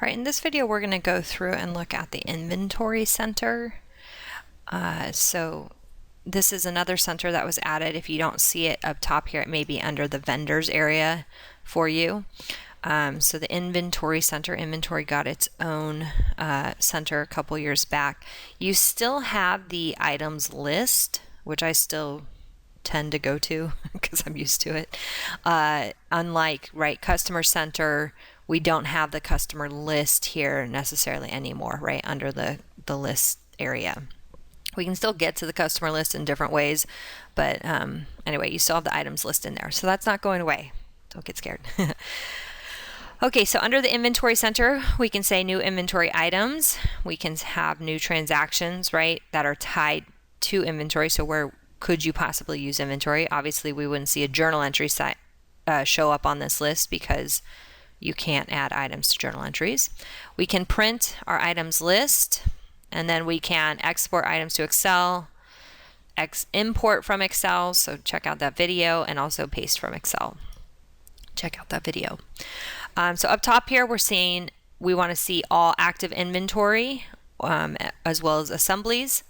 right, in this video we're going to go through and look at the inventory center. So this is another center that was added. If you don't see it up top here, it may be under the vendors area for you. So the inventory center, inventory got its own center a couple years back. You still have the items list, which I still tend to go to because I'm used to it. Unlike customer center, we don't have the customer list here necessarily anymore, right, under the list area. We can still get to the customer list in different ways, but anyway, you still have the items list in there, so that's not going away. Don't get scared. Okay, so under the inventory center, we can say new inventory items. We can have new transactions, right, that are tied to inventory. So where could you possibly use inventory? Obviously, we wouldn't see a journal entry show up on this list because you can't add items to journal entries. We can print our items list, and then we can export items to Excel, import from Excel, so check out that video, and also paste from Excel. Check out that video. So up top here, we're seeing we want to see all active inventory as well as assemblies.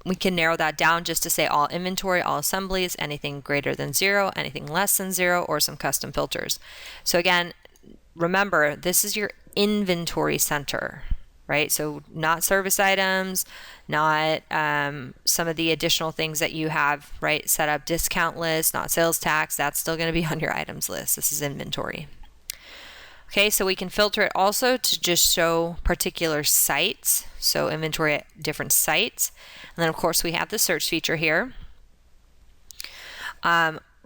We can narrow that down just to say all inventory, all assemblies, anything greater than 0, anything less than 0, or some custom filters. So again, remember, this is your inventory center, right? So not service items, not some of the additional things that you have, right? Set up discount list, not sales tax. That's still going to be on your items list. This is inventory. Okay, so we can filter it also to just show particular sites. So inventory at different sites. And then of course we have the search feature here.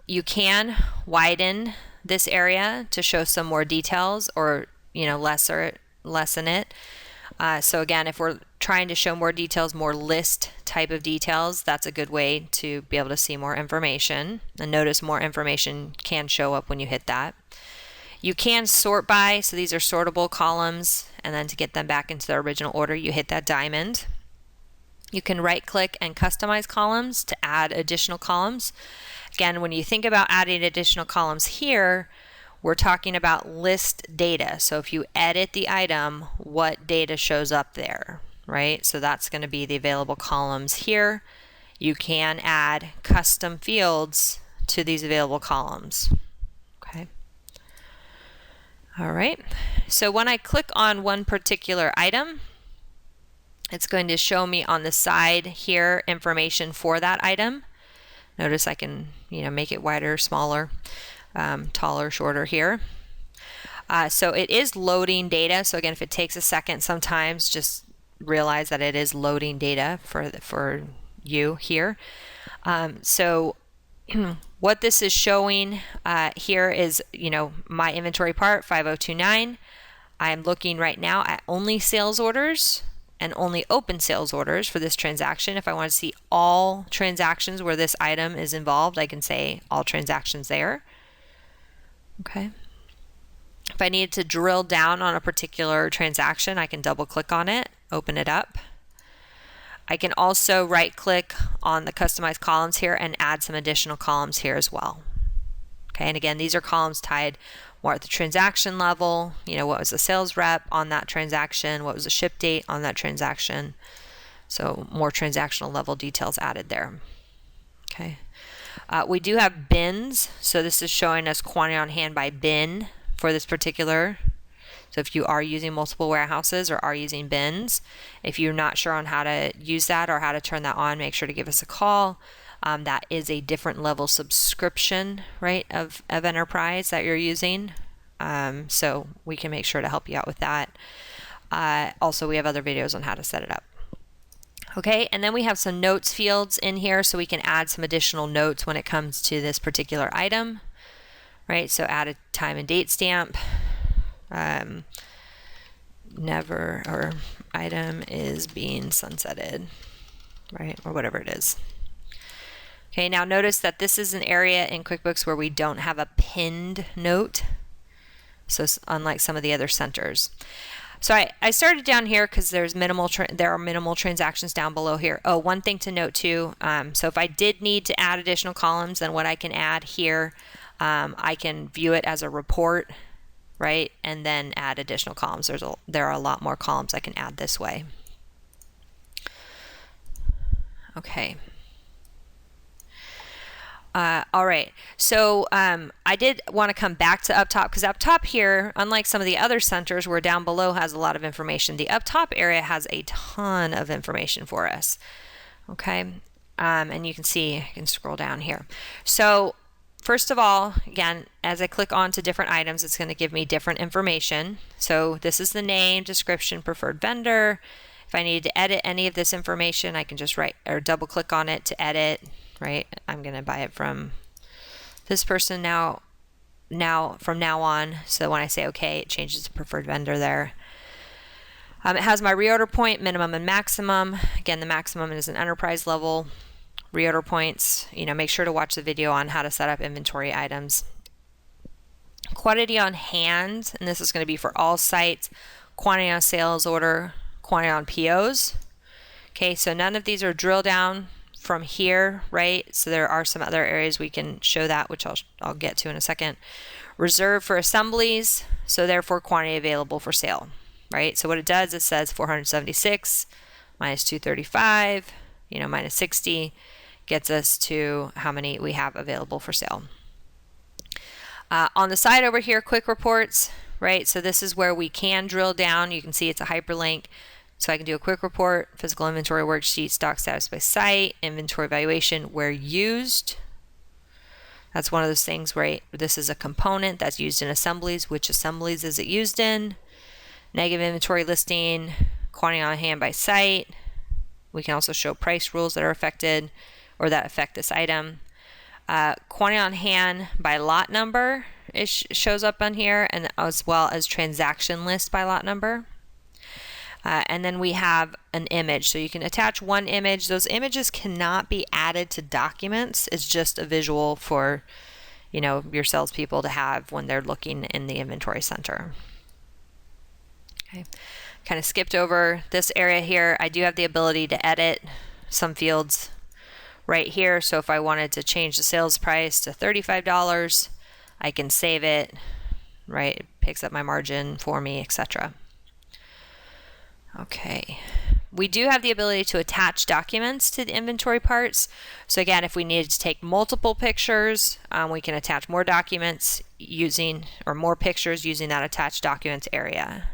You can widen this area to show some more details, or lessen it. So again, if we're trying to show more details, more list type of details, that's a good way to be able to see more information. And notice more information can show up when you hit that. You can sort by, so these are sortable columns, and then to get them back into their original order, you hit that diamond. You can right click and customize columns to add additional columns. Again, when you think about adding additional columns here, we're talking about list data. So if you edit the item, what data shows up there, right? So that's going to be the available columns here. You can add custom fields to these available columns. Okay. All right. So when I click on one particular item, it's going to show me on the side here information for that item. Notice I can, make it wider, smaller, taller, shorter here. So it is loading data. So again, if it takes a second, sometimes just realize that it is loading data for you here. So what this is showing here is, my inventory part 5029. I'm looking right now at only sales orders and only open sales orders for this transaction. If I want to see all transactions where this item is involved, I can say all transactions there. Okay. If I needed to drill down on a particular transaction, I can double click on it, open it up. I can also right click on the customized columns here and add some additional columns here as well. Okay, and again, these are columns tied more at the transaction level. What was the sales rep on that transaction? What was the ship date on that transaction? So more transactional level details added there. Okay. We do have bins. So this is showing us quantity on hand by bin for this particular. So if you are using multiple warehouses or are using bins, if you're not sure on how to use that or how to turn that on, make sure to give us a call. That is a different level subscription, right, of enterprise that you're using. So we can make sure to help you out with that. Also, we have other videos on how to set it up. Okay, and then we have some notes fields in here, so we can add some additional notes when it comes to this particular item, right? So add a time and date stamp. Never, or item is being sunsetted, right? Or whatever it is. Okay, now notice that this is an area in QuickBooks where we don't have a pinned note. So unlike some of the other centers. So I started down here because there are minimal transactions down below here. Oh, one thing to note too. So if I did need to add additional columns, then what I can add here, I can view it as a report. right? And then add additional columns. There are a lot more columns I can add this way. Okay. All right, so I did want to come back to up top, because up top here, unlike some of the other centers where down below has a lot of information, the up top area has a ton of information for us. Okay, and you can see, I can scroll down here. So first of all, again, as I click on to different items, it's going to give me different information. So this is the name, description, preferred vendor. If I need to edit any of this information, I can just write or double click on it to edit. Right, I'm going to buy it from this person now from now on. So when I say OK, it changes to preferred vendor there. It has my reorder point, minimum and maximum. Again, the maximum is an enterprise level. Reorder points, make sure to watch the video on how to set up inventory items. Quantity on hand, and this is going to be for all sites. Quantity on sales order, quantity on POs. Okay, so none of these are drill down from here, right? So there are some other areas we can show that, which I'll get to in a second. Reserved for assemblies, so therefore quantity available for sale, right? So what it does, it says 476 minus 235, minus 60 gets us to how many we have available for sale. On the side over here, quick reports, right? So this is where we can drill down. You can see it's a hyperlink. So I can do a quick report, physical inventory worksheet, stock status by site, inventory valuation where used. That's one of those things where this is a component that's used in assemblies. Which assemblies is it used in? Negative inventory listing, quantity on hand by site. We can also show price rules that are affected or that affect this item. Quantity on hand by lot number shows up on here, and as well as transaction list by lot number. And then we have an image, so you can attach one image. Those images cannot be added to documents. It's just a visual for your salespeople to have when they're looking in the inventory center. Okay, kind of skipped over this area here. I do have the ability to edit some fields right here. So if I wanted to change the sales price to $35, I can save it, right? It picks up my margin for me, etc. Okay, we do have the ability to attach documents to the inventory parts. So again, if we needed to take multiple pictures, we can attach more documents more pictures using that attached documents area.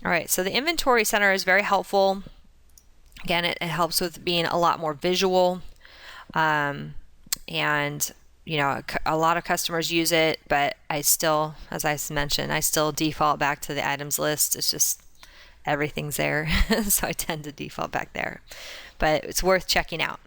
All right, so the inventory center is very helpful. Again, it helps with being a lot more visual, and a lot of customers use it, but I still, as I mentioned, I still default back to the items list. It's just everything's there, so I tend to default back there. But it's worth checking out.